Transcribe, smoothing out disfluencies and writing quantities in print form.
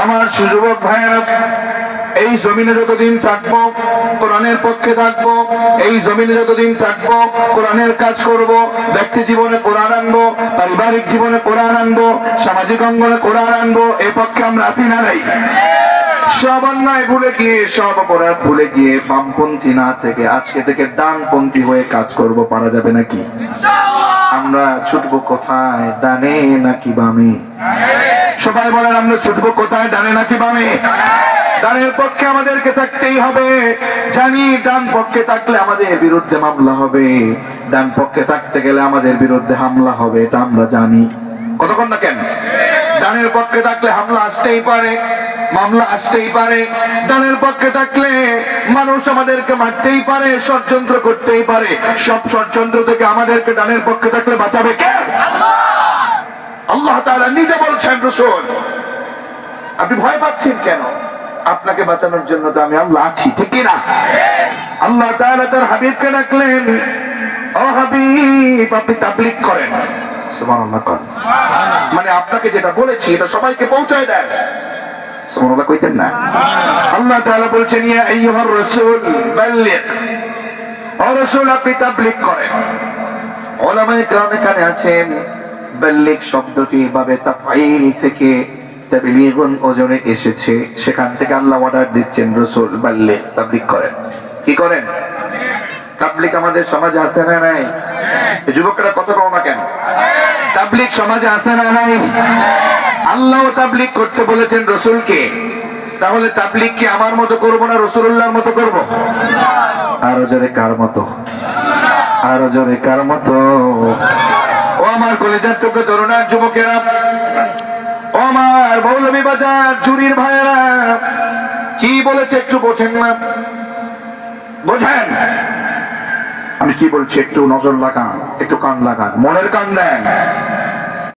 আমার সুযুবক ভাইয়েরা, এই জমিনে যতদিন থাকবো কোরআনের পক্ষে থাকবো, এই জমিনে যতদিন থাকবো কোরআনের কাজ করব, ব্যক্তি জীবনে কোরআন আনবো, পারিবারিক জীবনে কোরআন আনবো, সামাজিক অঙ্গনে কোরআন আনবো। এই পক্ষে আমরা আছি না নাই? সব অন্যায় ভুলে গিয়ে, সব অপরাধ ভুলে গিয়ে বামপন্থী না থেকে আজকে থেকে ডানপন্থী হয়ে কাজ করব, পারা যাবে নাকি? আমরা ছুটবো কোথায়, ডানে নাকি বামে? সবাই বলেন, আমরা ছুটবো কোথায়, ডানে নাকি বামে? ডানের পক্ষে আমাদেরকে থাকতেই হবে। জানি ডান পক্ষে থাকলে আমাদের বিরুদ্ধে মামলা হবে, ডান পক্ষে থাকতে গেলে আমাদের বিরুদ্ধে হামলা হবে, এটা আমরা জানি। কতক্ষণ না কেন? ডানের পক্ষে থাকলে হামলা আসতেই পারে, মামলা আসতেই পারে। ডানের পক্ষে থাকলে মানুষ আমাদেরকে মারতেই পারে, ষড়যন্ত্র করতেই পারে। সব ষড়যন্ত্র থেকে আমাদেরকে ডানের পক্ষে থাকলে বাঁচাবে কে? আল্লাহ তাআলা নিজে বলছেন, রাসূল আপনি ভয় পাচ্ছেন কেন? আপনাকে বাঁচানোর জন্য তো আমি আল্লাহ আছি, ঠিক কি না? আল্লাহ তাআলা তার হাবিবকে ডাকলেন, ও হাবিব আপনি তাবলীগ করেন। সুবহানাল্লাহ করেন মানে আপনাকে যেটা বলেছি এটা সবাইকে পৌঁছায় দেন। সুবহানাল্লাহ কইতেন না? আল্লাহ তাআলা বলছেন, ইয়া আইয়ুহার রাসূল বাল্লিগ, ও রাসূল আপনি তাবলীগ করেন। উলামায়ে কেরাম এখানে আছেন, বাল্লিগ শব্দটি বাবে তাফঈল থেকে তাবলীগুন ওজনে এসেছে, সেখান থেকে আল্লাহ অর্ডার দিচ্ছেন, রাসূল বাল্লিগ তাবলীগ করেন। কি করেন? তাবলীগ আমাদের সমাজে আছে না নাই? যুবকরা কত কম না কেন? তাবলীগ সমাজে আছে না নাই? আল্লাহ তাবলীগ করতে বলেছেন রাসূলকে, তাহলে তাবলীগ কি আমার মতো করব না রাসূলুল্লাহর মতো করব? আরো জোরে কার মতো? আরো জোরে কার মতো? ও আমার কলেজার টুকরো তরুণ যুবকেরা, ও আমার মৌলভী বাজার চুরির ভাইয়েরা, কি বলেছে একটু বোঝেন না? বোঝেন আমি কি বলছি? একটু নজর লাগান, একটু কান লাগান, মনের কান দেন।